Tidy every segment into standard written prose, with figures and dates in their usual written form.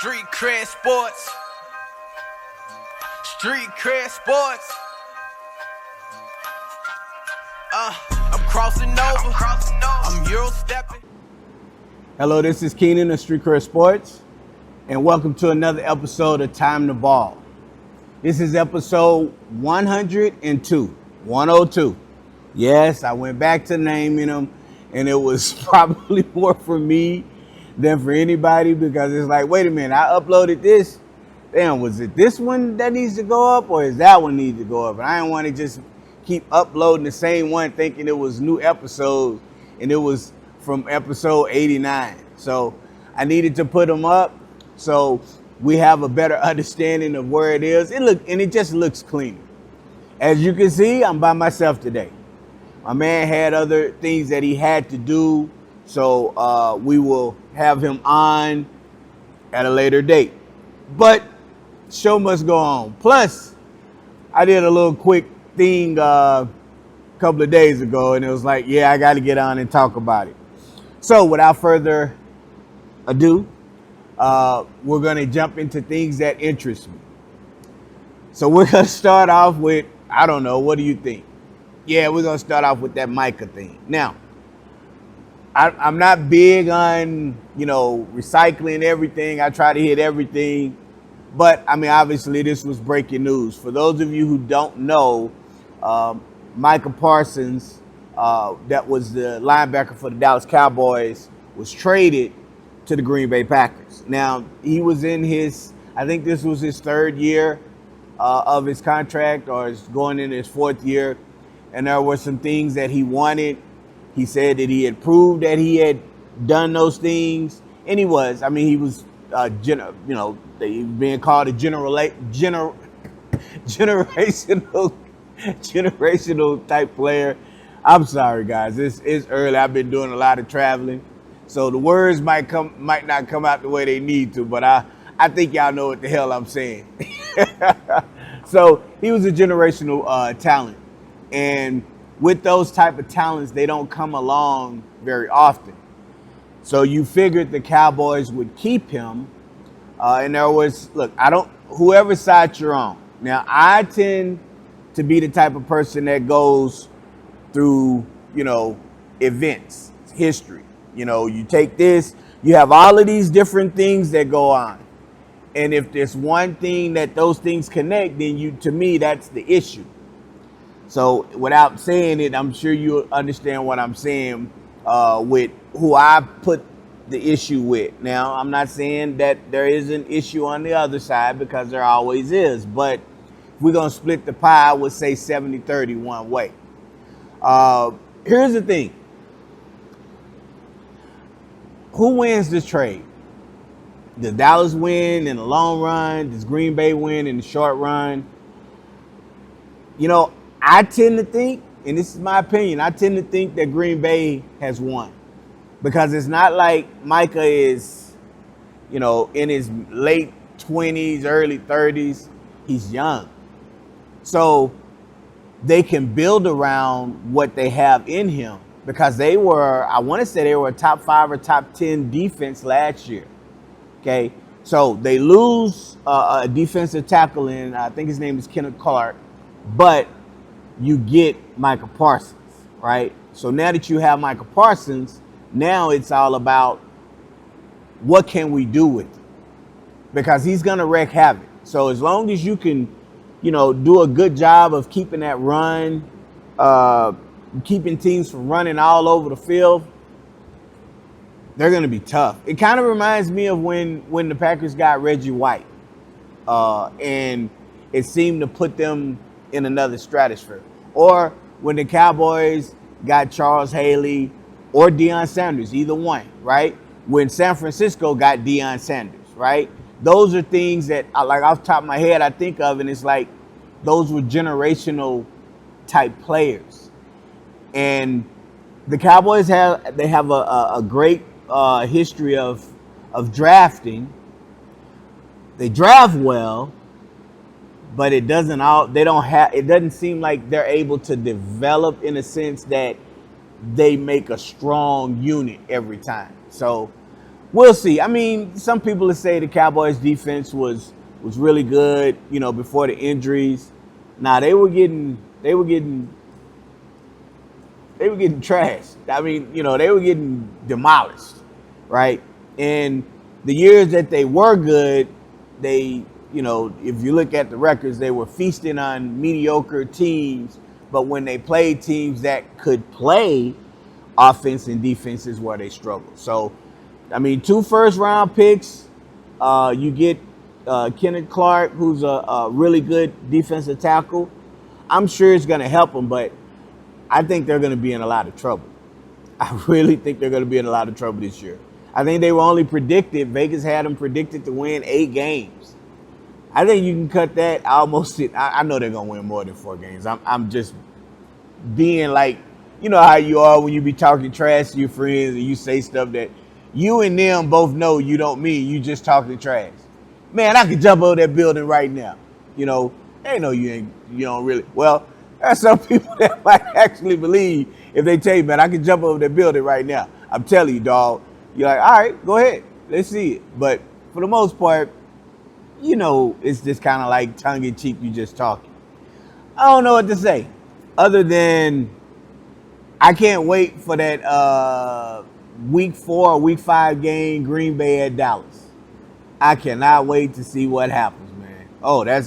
Street cred sports. Street cred sports. I'm crossing over. I'm Euro stepping. Hello, this is Keenan of Street Cred Sports, and welcome to another episode of Time to Ball. This is episode 102. 102. Yes, I went back to naming them, and it was probably more for me than for anybody because it's like, wait a minute, I uploaded this. Damn, was it this one that needs to go up or is that one needs to go up? And I didn't want to just keep uploading the same one thinking it was new episodes, and it was from episode 89. So I needed to put them up so we have a better understanding of where it is. It just looks cleaner. As you can see, I'm by myself today. My man had other things that he had to do, so we will have him on at a later date. But show must go on. Plus, I did a little quick thing a couple of days ago, and it was like, yeah, I got to get on and talk about it. So without further ado, we're going to jump into things that interest me. So we're going to start off with, I don't know, what do you think? Yeah, we're going to start off with that Micah thing. Now, I'm not big on, recycling everything. I try to hit everything. But, obviously, this was breaking news. For those of you who don't know, Micah Parsons, that was the linebacker for the Dallas Cowboys, was traded to the Green Bay Packers. Now, he was in I think this was his third year of his contract, or is going into his fourth year. And there were some things that he wanted. He said that he had proved that he had done those things. And he was. He was, being called a generational type player. I'm sorry, guys. It's early. I've been doing a lot of traveling, so the words might not come out the way they need to. But I think y'all know what the hell I'm saying. So he was a generational talent, and with those type of talents, they don't come along very often. So you figured the Cowboys would keep him, and there was whoever side you're on. Now I tend to be the type of person that goes through, events, history. You take this, you have all of these different things that go on. And if there's one thing that those things connect, then to me, that's the issue. So without saying it, I'm sure you understand what I'm saying with who I put the issue with. Now, I'm not saying that there is an issue on the other side, because there always is. But if we're going to split the pie, I would say 70-30 one way. Here's the thing. Who wins this trade? Does Dallas win in the long run? Does Green Bay win in the short run? I tend to think, and this is my opinion, I tend to think that Green Bay has won. Because it's not like Micah is, in his late 20s, early 30s. He's young. So they can build around what they have in him, because I want to say they were a top 5 or top 10 defense last year. Okay. So they lose a defensive tackle in, I think his name is Kenneth Clark, but you get Micah Parsons, right? So now that you have Micah Parsons, now it's all about what can we do with him, because he's going to wreak havoc. So as long as you can, do a good job of keeping that run, keeping teams from running all over the field, they're going to be tough. It kind of reminds me of when the Packers got Reggie White, and it seemed to put them in another stratosphere. Or when the Cowboys got Charles Haley or Deion Sanders, either one, right? When San Francisco got Deion Sanders, right? Those are things that, off the top of my head, I think of, and it's like those were generational type players. And the Cowboys have a great history of drafting. They draft well, but it doesn't seem like they're able to develop in a sense that they make a strong unit every time. So we'll see. I mean, some people would say the Cowboys defense was really good, before the injuries. Nah, they were getting trashed. I mean, they were getting demolished, right? And the years that they were good, they, if you look at the records, they were feasting on mediocre teams. But when they played teams that could play offense and defense is where they struggled. So, I mean, 2 first-round picks. You get Kenneth Clark, who's a really good defensive tackle. I'm sure it's going to help them, but I think they're going to be in a lot of trouble. I really think they're going to be in a lot of trouble this year. I think they were only predicted, Vegas had them predicted to win 8 games. I think you can cut that almost. I know they're going to win more than 4 games. I'm just being like, you know how you are when you be talking trash to your friends and you say stuff that you and them both know you don't mean. You just talking trash. Man, I could jump over that building right now. They know you don't really. Well, there's some people that might actually believe if they tell you, man, I can jump over that building right now. I'm telling you, dog. You're like, all right, go ahead. Let's see it. But for the most part, it's just kind of like tongue-in-cheek, you just talking. I don't know what to say other than I can't wait for that week 4 or week 5 game, Green Bay at Dallas. I cannot wait to see what happens, man. Oh, that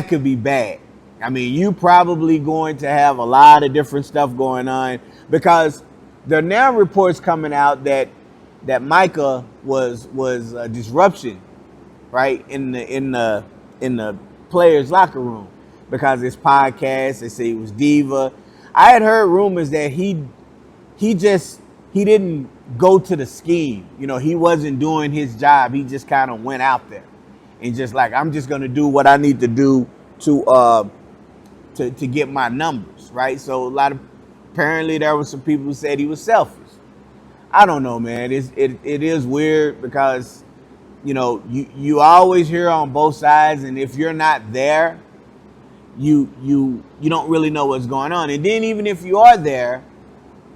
could be bad. I mean, you probably going to have a lot of different stuff going on because there are now reports coming out that Micah was a disruption, right, in the players' locker room because his podcast. They say he was diva. I had heard rumors that he didn't go to the scheme. He wasn't doing his job. He just kind of went out there and just like, I'm just gonna do what I need to do to get my numbers, right? So apparently there were some people who said he was selfish. I don't know, man. It is weird because, you always hear on both sides, and if you're not there, you don't really know what's going on. And then even if you are there,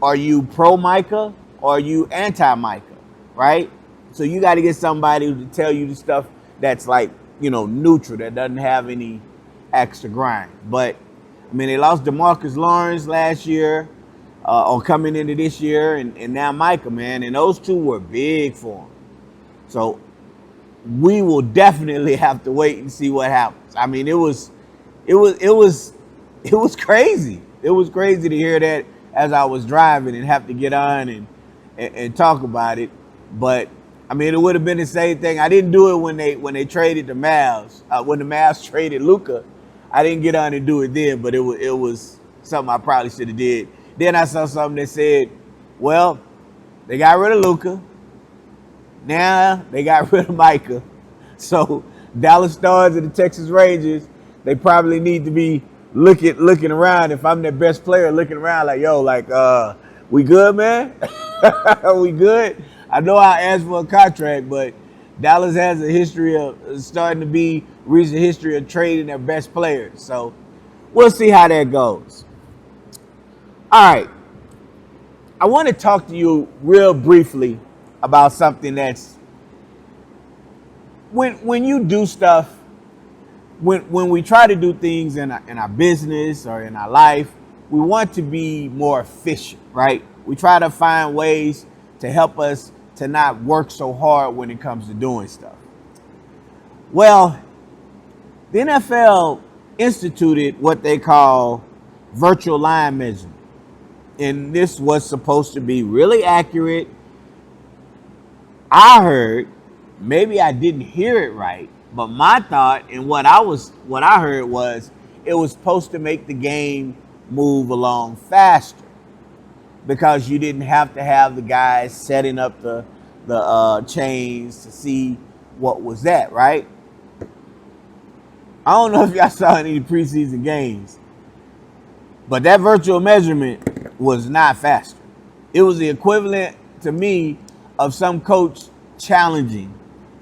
are you pro Micah or are you anti Micah, right? So you got to get somebody to tell you the stuff that's like, neutral, that doesn't have any extra grind. But I mean, they lost DeMarcus Lawrence last year, or coming into this year, and now Micah, man, and those two were big for him. So we will definitely have to wait and see what happens. I mean, it was crazy. It was crazy to hear that as I was driving and have to get on and talk about it. But I mean, it would have been the same thing. I didn't do it when they traded the Mavs. When the Mavs traded Luka, I didn't get on and do it then. But it was something I probably should have did. Then I saw something that said, well, they got rid of Luka. Now they got rid of Micah. So Dallas Stars and the Texas Rangers, they probably need to be looking around. If I'm their best player, looking around like, yo, like, we good, man? We good? I know I asked for a contract, but Dallas has a history of recent history of trading their best players. So we'll see how that goes. All right. I want to talk to you real briefly about something that's when you do stuff, when we try to do things in our business or in our life, we want to be more efficient, right? We try to find ways to help us to not work so hard when it comes to doing stuff. Well, the NFL instituted what they call virtual line measurement. And this was supposed to be really accurate. I heard, maybe I didn't hear it right, but my thought and what I heard was it was supposed to make the game move along faster because you didn't have to have the guys setting up the chains to see what was that, right? I don't know if y'all saw any preseason games, but that virtual measurement was not faster. It was the equivalent to me of some coach challenging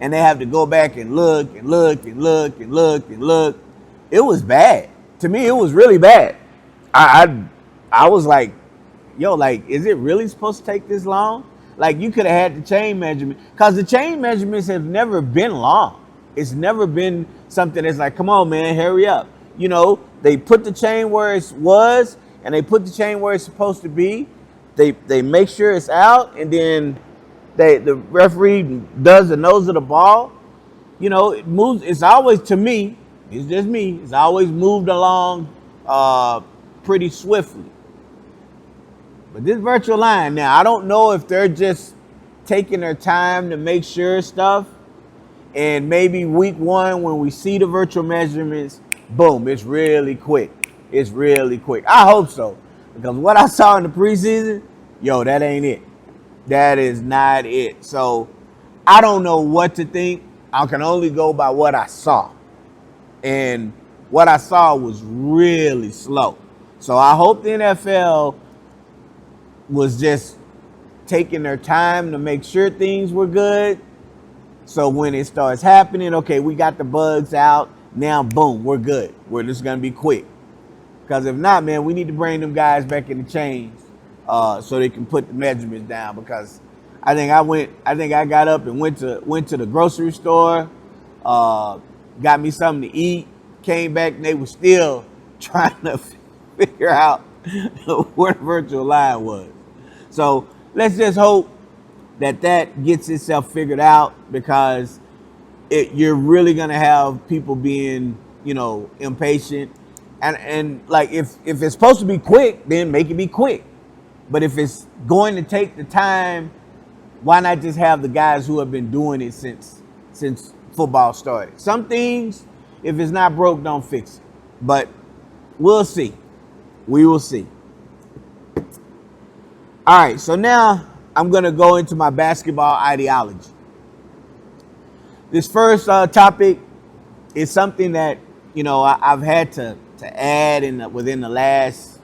and they have to go back and look and look and look and look and look. It was bad. To me, it was really bad. I was like, yo, like, is it really supposed to take this long? Like you could have had the chain measurement, because the chain measurements have never been long. It's never been something that's like, come on, man, hurry up. You know, they put the chain where it was, and they put the chain where it's supposed to be. They make sure it's out, and then the referee does the nose of the ball. You know, it moves. It's always, to me, it's just me, it's always moved along pretty swiftly. But this virtual line, now, I don't know if they're just taking their time to make sure stuff, and maybe week one, when we see the virtual measurements, boom, it's really quick. It's really quick. I hope so, because what I saw in the preseason, yo, that ain't it. That is not it. So I don't know what to think. I can only go by what I saw. And what I saw was really slow. So I hope the NFL was just taking their time to make sure things were good. So when it starts happening, okay, we got the bugs out. Now, boom, we're good. We're just going to be quick. Because if not, man, we need to bring them guys back in the chains so they can put the measurements down. Because I think I got up and went to the grocery store, got me something to eat, came back, and they were still trying to figure out where the virtual line was. So let's just hope that gets itself figured out, because you're really gonna have people being, impatient, and like if it's supposed to be quick, then make it be quick. But if it's going to take the time, why not just have the guys who have been doing it since football started? Some things, if it's not broke, don't fix it. But we'll see. We will see. All right, so now I'm going to go into my basketball ideology. This first topic is something that, I've had to add within the last,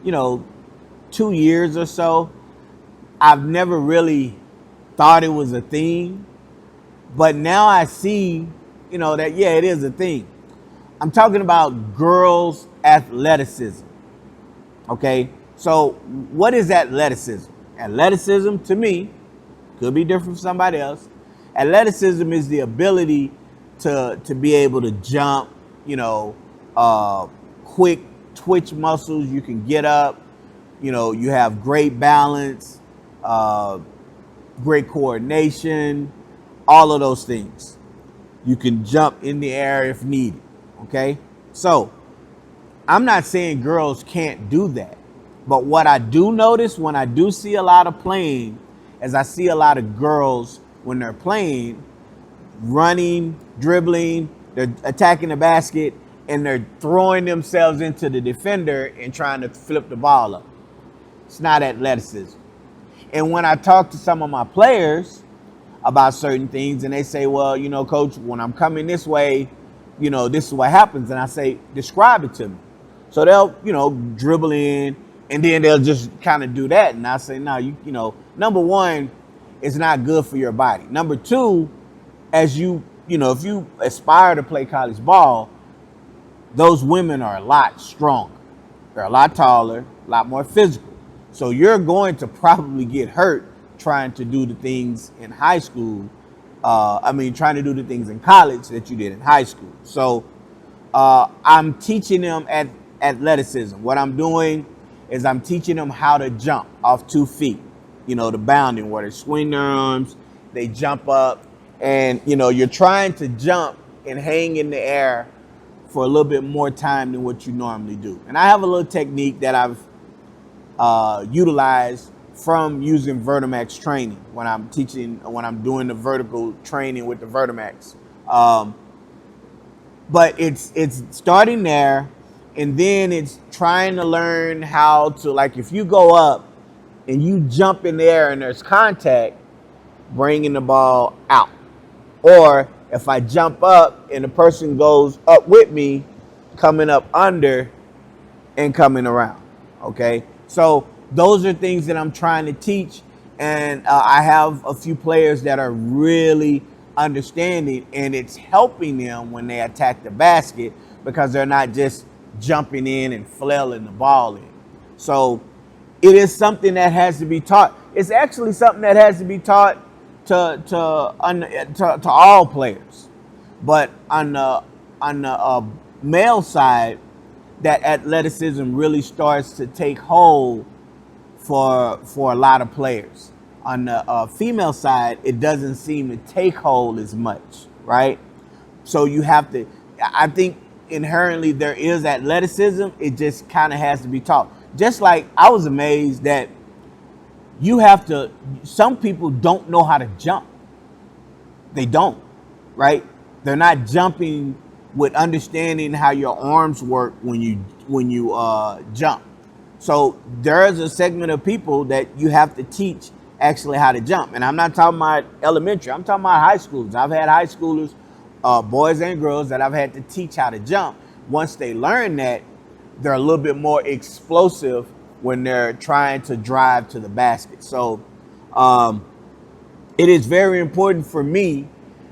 2 years or so. I've never really thought it was a thing, but now I see, that, yeah, it is a thing. I'm talking about girls' athleticism. Okay, so what is athleticism? Athleticism, to me, could be different from somebody else. Athleticism is the ability to be able to jump, quick twitch muscles. You can get up, you have great balance, great coordination, all of those things. You can jump in the air if needed. Okay, so I'm not saying girls can't do that, but what I do notice when I do see a lot of playing is I see a lot of girls when they're playing, running, dribbling, they're attacking the basket, and they're throwing themselves into the defender and trying to flip the ball up. It's not athleticism. And when I talk to some of my players about certain things, and they say, well, coach, when I'm coming this way, this is what happens. And I say, describe it to me. So they'll, dribble in, and then they'll just kind of do that. And I say, no, number one, it's not good for your body. Number two, as if you aspire to play college ball, those women are a lot stronger. They're a lot taller, a lot more physical. So you're going to probably get hurt trying to do the things in high school. Trying to do the things in college that you did in high school. So I'm teaching them athleticism. What I'm doing is I'm teaching them how to jump off 2 feet. The bounding, where they swing their arms, they jump up, and, you're trying to jump and hang in the air for a little bit more time than what you normally do. And I have a little technique that I've utilized from using Vertimax training when I'm doing the vertical training with the Vertimax. But it's starting there, and then it's trying to learn how to, like, if you go up and you jump in the air and there's contact, bringing the ball out. Or if I jump up and the person goes up with me, coming up under and coming around. Okay, so those are things that I'm trying to teach, and I have a few players that are really understanding, and it's helping them when they attack the basket, because they're not just jumping in and flailing the ball in. So it is something that has to be taught. It's actually something that has to be taught to all players. But on the male side, that athleticism really starts to take hold for a lot of players. On the female side, it doesn't seem to take hold as much, right? So you have to, I think inherently there is athleticism. It just kind of has to be taught. Just like I was amazed that some people don't know how to jump. They don't, right? They're not jumping with understanding how your arms work when you jump. So there is a segment of people that you have to teach actually how to jump. And I'm not talking about elementary. I'm talking about high schoolers. I've had high schoolers, boys and girls, that I've had to teach how to jump. Once they learn that, they're a little bit more explosive when they're trying to drive to the basket. So it is very important for me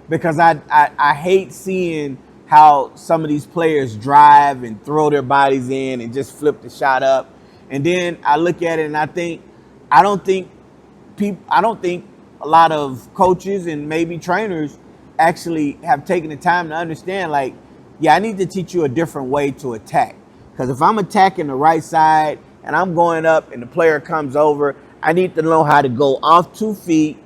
because I hate seeing how some of these players drive and throw their bodies in and just flip the shot up. And then I look at it and I don't think a lot of coaches and maybe trainers actually have taken the time to understand, like, yeah, I need to teach you a different way to attack. Because if I'm attacking the right side and I'm going up and the player comes over, I need to know how to go off 2 feet,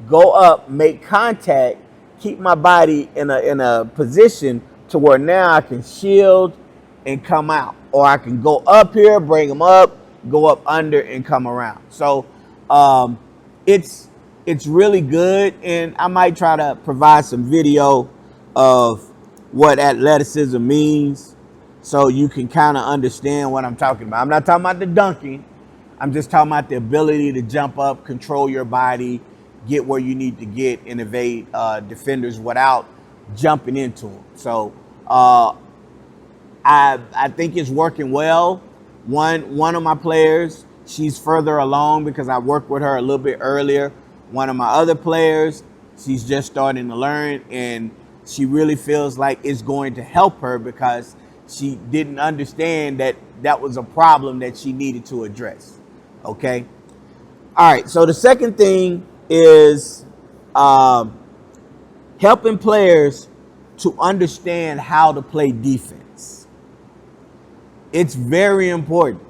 go up, make contact, keep my body in a position to where now I can shield and come out. Or I can go up here, bring them up, go up under and come around. So it's really good, and I might try to provide some video of what athleticism means so you can kind of understand what I'm talking about. I'm not talking about the dunking. I'm just talking about the ability to jump up, control your body, get where you need to get, and evade defenders without jumping into them. So I think it's working well. One of my players, she's further along because I worked with her a little bit earlier. One of my other players, she's just starting to learn, and she really feels like it's going to help her because she didn't understand that was a problem that she needed to address. Okay. All right. So the second thing is helping players to understand how to play defense. It's very important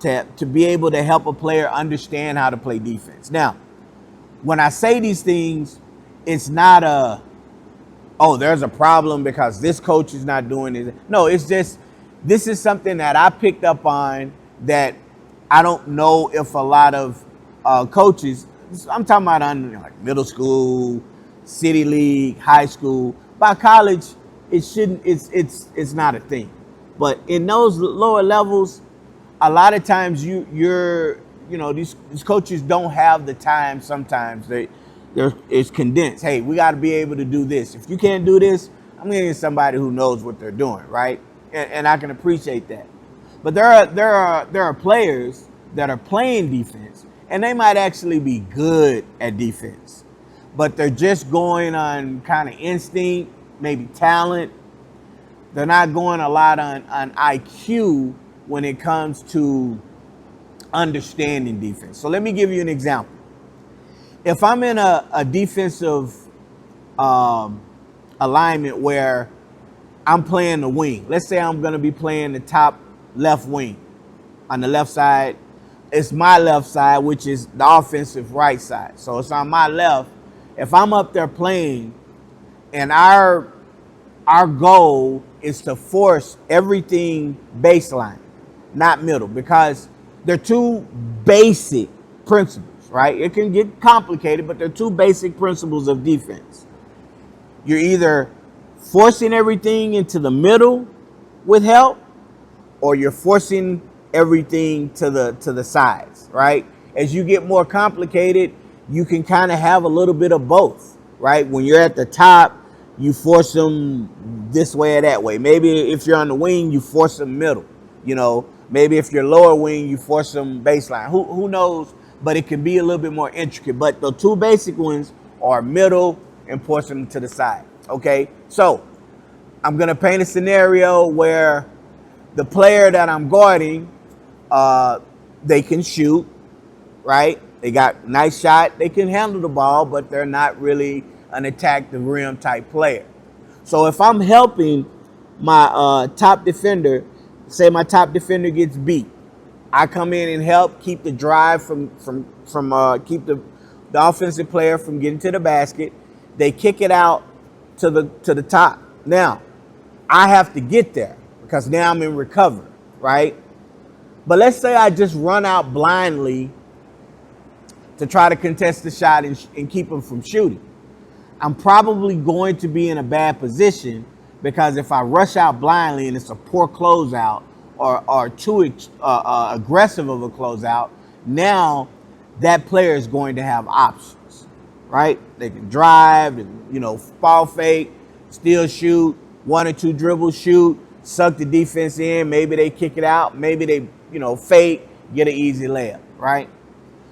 to be able to help a player understand how to play defense. Now, when I say these things, it's not there's a problem because this coach is not doing it. No, it's just, this is something that I picked up on that I don't know if a lot of coaches, I'm talking about on like middle school, city league, high school, by college, it's not a thing. But in those lower levels, a lot of times these coaches don't have the time. Sometimes it's condensed. Hey, we got to be able to do this. If you can't do this, I'm going to get somebody who knows what they're doing, right? And I can appreciate that. But there are players that are playing defense, and they might actually be good at defense, but they're just going on kind of instinct, maybe talent. They're not going a lot on IQ when it comes to understanding defense. So let me give you an example. If I'm in a defensive alignment where I'm playing the wing, let's say I'm going to be playing the top left wing. On the left side, it's my left side, which is the offensive right side. So it's on my left. If I'm up there playing, and our goal is to force everything baseline, not middle, because they're two basic principles, right? It can get complicated, but they're two basic principles of defense. You're either forcing everything into the middle with help, or you're forcing everything to the sides, right? As you get more complicated, you can kind of have a little bit of both, right? When you're at the top, you force them this way or that way. Maybe if you're on the wing, you force them middle. Maybe if you're lower wing, you force them baseline. Who knows? But it can be a little bit more intricate. But the two basic ones are middle and force them to the side. Okay, so I'm gonna paint a scenario where the player that I'm guarding they can shoot, right? They got nice shot. They can handle the ball, but they're not really an attack the rim type player. So if I'm helping my top defender, say my top defender gets beat, I come in and help keep the drive from keep the offensive player from getting to the basket. They kick it out to the top. Now, I have to get there because now I'm in recovery, right? But let's say I just run out blindly to try to contest the shot and keep them from shooting. I'm probably going to be in a bad position because if I rush out blindly and it's a poor closeout or too aggressive of a closeout, now that player is going to have options, right? They can drive, ball fake, still shoot, 1 or 2 dribbles, shoot, suck the defense in. Maybe they kick it out. Maybe they, fake, get an easy layup, right?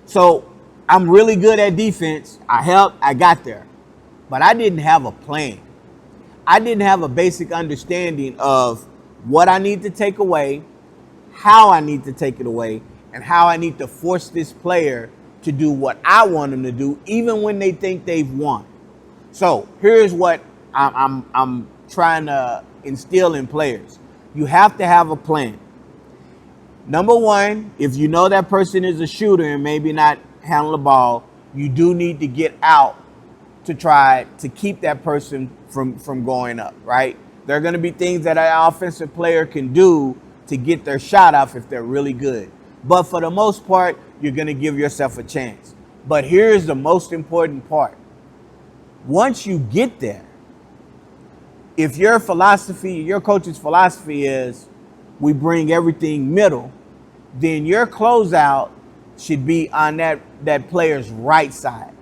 So I'm really good at defense. I helped. I got there. But I didn't have a plan. I didn't have a basic understanding of what I need to take away, how I need to take it away, and how I need to force this player to do what I want them to do, even when they think they've won. So here's what I'm trying to instill in players. You have to have a plan. Number one, if you know that person is a shooter and maybe not handle the ball, you do need to get out to try to keep that person from going up, right? There are going to be things that an offensive player can do to get their shot off if they're really good. But for the most part, you're going to give yourself a chance. But here's the most important part. Once you get there, if your coach's philosophy is we bring everything middle, then your closeout should be on that player's right side,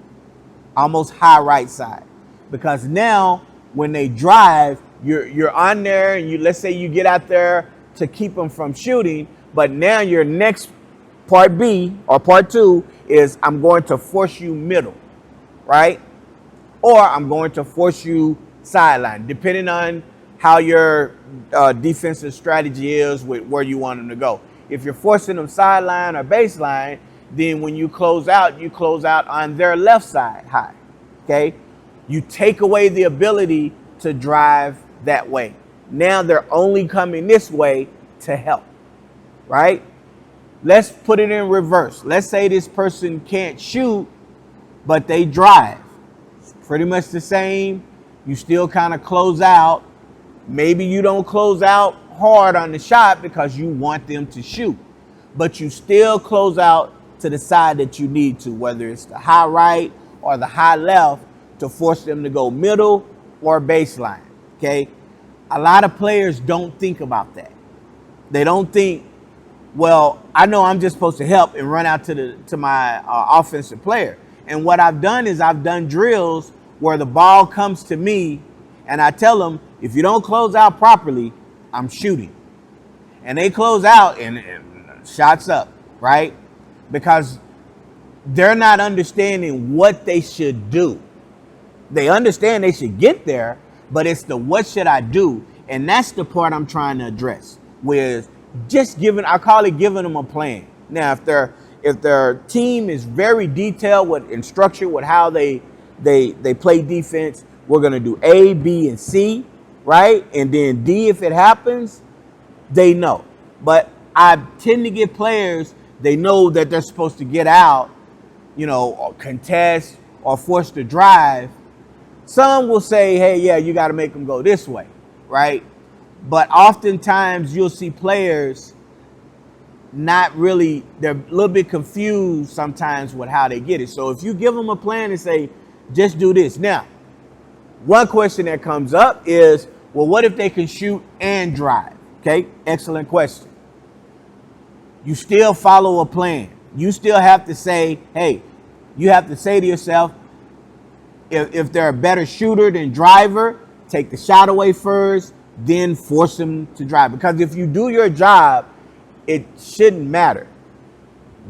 almost high right side. Because now when they drive, you're on there and let's say you get out there to keep them from shooting, but now your next part B or part 2 is I'm going to force you middle, right? Or I'm going to force you sideline, depending on how your defensive strategy is with where you want them to go. If you're forcing them sideline or baseline, then when you close out on their left side high, okay? You take away the ability to drive that way. Now they're only coming this way to help, right? Let's put it in reverse. Let's say this person can't shoot, but they drive. It's pretty much the same. You still kind of close out. Maybe you don't close out hard on the shot because you want them to shoot, but you still close out to the side that you need to, whether it's the high right or the high left, to force them to go middle or baseline, okay? A lot of players don't think about that. They don't think, well, I know I'm just supposed to help and run out to my offensive player. And what I've done is I've done drills where the ball comes to me and I tell them, if you don't close out properly, I'm shooting. And they close out and shots up, right? Because they're not understanding what they should do. They understand they should get there, but it's the what should I do? And that's the part I'm trying to address with just I call it giving them a plan. Now, if their team is very detailed and structured with how they play defense, we're going to do A, B, and C, right? And then D, if it happens, they know. But I tend to get players, they know that they're supposed to get out, or contest or force to drive. Some will say, hey, yeah, you got to make them go this way, right? But oftentimes you'll see players they're a little bit confused sometimes with how they get it. So if you give them a plan and say, just do this. Now, one question that comes up is, well, what if they can shoot and drive? Okay, excellent question. You still follow a plan. You still have to say, hey, you have to say to yourself, if they're a better shooter than driver, take the shot away first, then force them to drive. Because if you do your job, it shouldn't matter.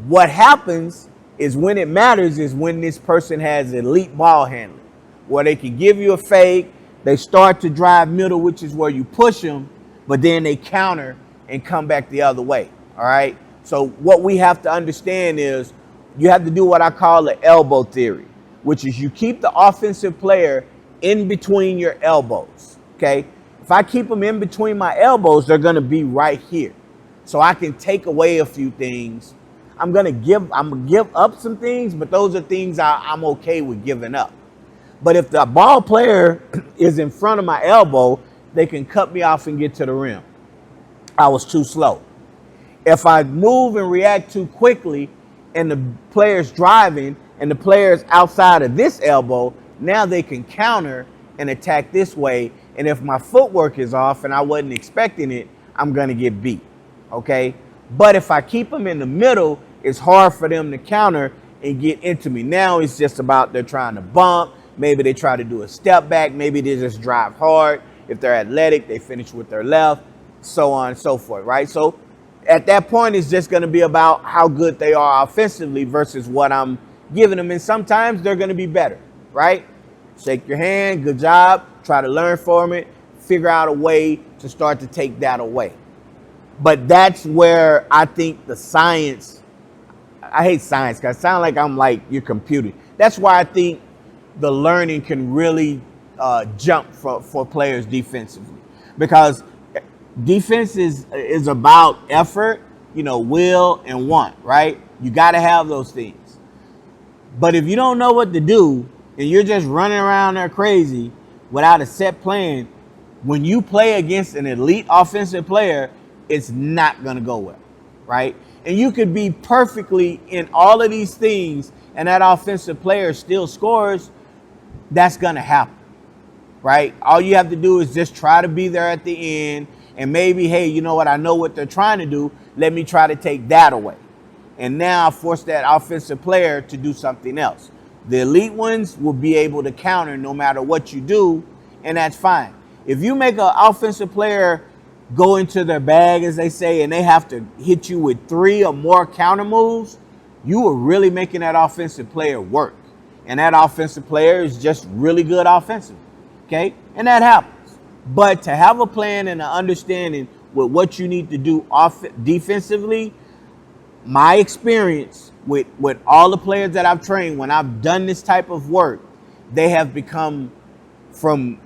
What happens is when it matters is when this person has elite ball handling, where they can give you a fake, they start to drive middle, which is where you push them, but then they counter and come back the other way, all right? So what we have to understand is you have to do what I call the elbow theory, which is you keep the offensive player in between your elbows, okay? If I keep them in between my elbows, they're going to be right here. So I can take away a few things. I'm gonna give up some things, but those are things I'm okay with giving up. But if the ball player is in front of my elbow, they can cut me off and get to the rim. I was too slow. If I move and react too quickly and the player's driving and the player's outside of this elbow, now they can counter and attack this way. And if my footwork is off and I wasn't expecting it, I'm gonna get beat, okay? But if I keep them in the middle, it's hard for them to counter and get into me. Now it's just about they're trying to bump. Maybe they try to do a step back. Maybe they just drive hard. If they're athletic, they finish with their left, so on and so forth, right? So at that point, it's just going to be about how good they are offensively versus what I'm giving them. And sometimes they're going to be better, right? Shake your hand. Good job. Try to learn from it. Figure out a way to start to take that away. But that's where I think the science, I hate science because it sounds like I'm like your computer. That's why I think the learning can really jump for players defensively, because defense is about effort, will and want, right? You got to have those things. But if you don't know what to do and you're just running around there crazy without a set plan, when you play against an elite offensive player, it's not going to go well, right? And you could be perfectly in all of these things and that offensive player still scores. That's going to happen, right? All you have to do is just try to be there at the end, and maybe, hey, you know what? I know what they're trying to do. Let me try to take that away. And now I force that offensive player to do something else. The elite ones will be able to counter no matter what you do, and that's fine. If you make an offensive player go into their bag, as they say, and they have to hit you with 3 or more counter moves, you are really making that offensive player work. And that offensive player is just really good offensively, okay? And that happens. But to have a plan and an understanding with what you need to do defensively, my experience with all the players that I've trained, when I've done this type of work, they have become from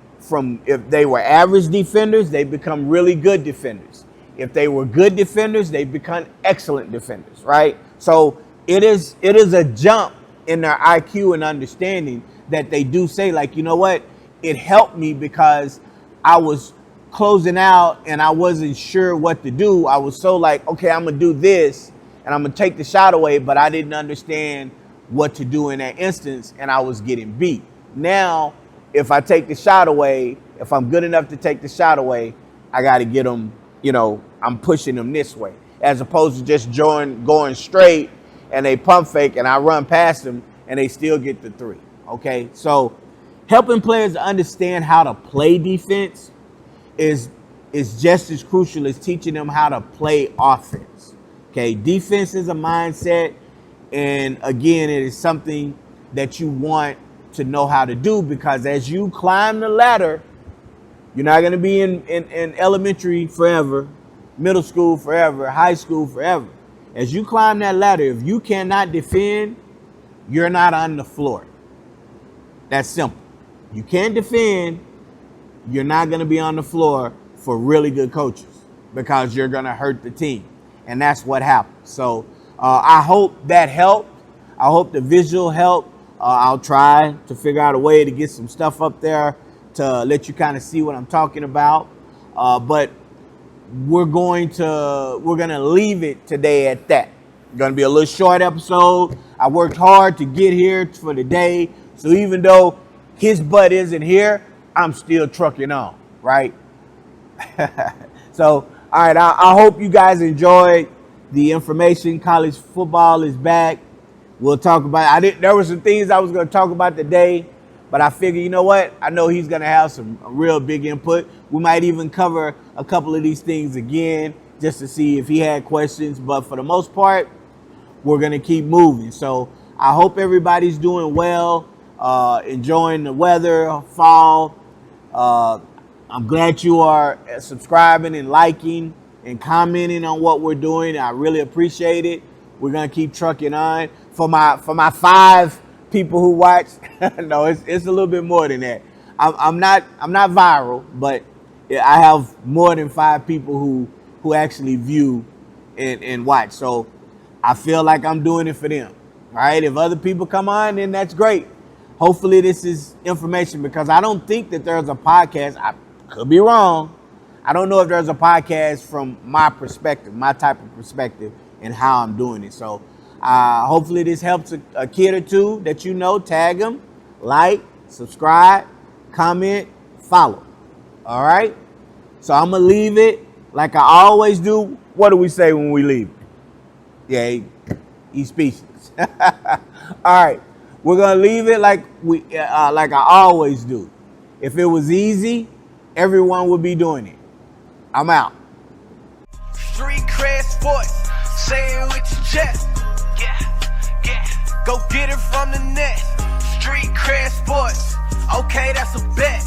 if they were average defenders, they become really good defenders. If they were good defenders, they become excellent defenders, right? So it is a jump in their IQ and understanding that they do say, like, you know what? It helped me because I was closing out and I wasn't sure what to do. I was so like, okay, I'm going to do this and I'm going to take the shot away, but I didn't understand what to do in that instance and I was getting beat. Now, if I take the shot away, if I'm good enough to take the shot away, I got to get them, I'm pushing them this way, as opposed to just going straight and they pump fake and I run past them and they still get the 3. Okay, so helping players understand how to play defense is just as crucial as teaching them how to play offense. Okay, defense is a mindset, and again, it is something that you want to know how to do, because as you climb the ladder, you're not going to be in elementary forever, middle school forever, high school forever. As you climb that ladder, if you cannot defend, you're not on the floor. That's simple. You can't defend, you're not going to be on the floor for really good coaches, because you're going to hurt the team. And that's what happens. So I hope that helped. I hope the visual helped. I'll try to figure out a way to get some stuff up there to let you kind of see what I'm talking about. But we're going to leave it today at that. It's going to be a little short episode. I worked hard to get here for the day. So even though his butt isn't here, I'm still trucking on, right? So, all right, I hope you guys enjoyed the information. College football is back. We'll talk about it. There were some things I was going to talk about today, but I figure, you know what? I know he's going to have some real big input. We might even cover a couple of these things again just to see if he had questions. But for the most part, we're going to keep moving. So I hope everybody's doing well, enjoying the weather, fall. I'm glad you are subscribing and liking and commenting on what we're doing. I really appreciate it. We're gonna keep trucking on. For my 5 people who watch, no, it's a little bit more than that. I'm not viral, but I have more than 5 people who actually view and watch. So I feel like I'm doing it for them. Right? If other people come on, then that's great. Hopefully this is information, because I don't think that there's a podcast. I could be wrong. I don't know if there's a podcast from my perspective, my type of perspective, and how I'm doing it. So hopefully this helps a kid or two that you know. Tag them, like, subscribe, comment, follow. All right? So I'm going to leave it like I always do. What do we say when we leave? Yeah, he's speechless. All right. We're going to leave it like I always do. If it was easy, everyone would be doing it. I'm out. Street cred sports, say it with your chest. Yeah. Go get it from the net. Street cred sports, okay, that's a bet.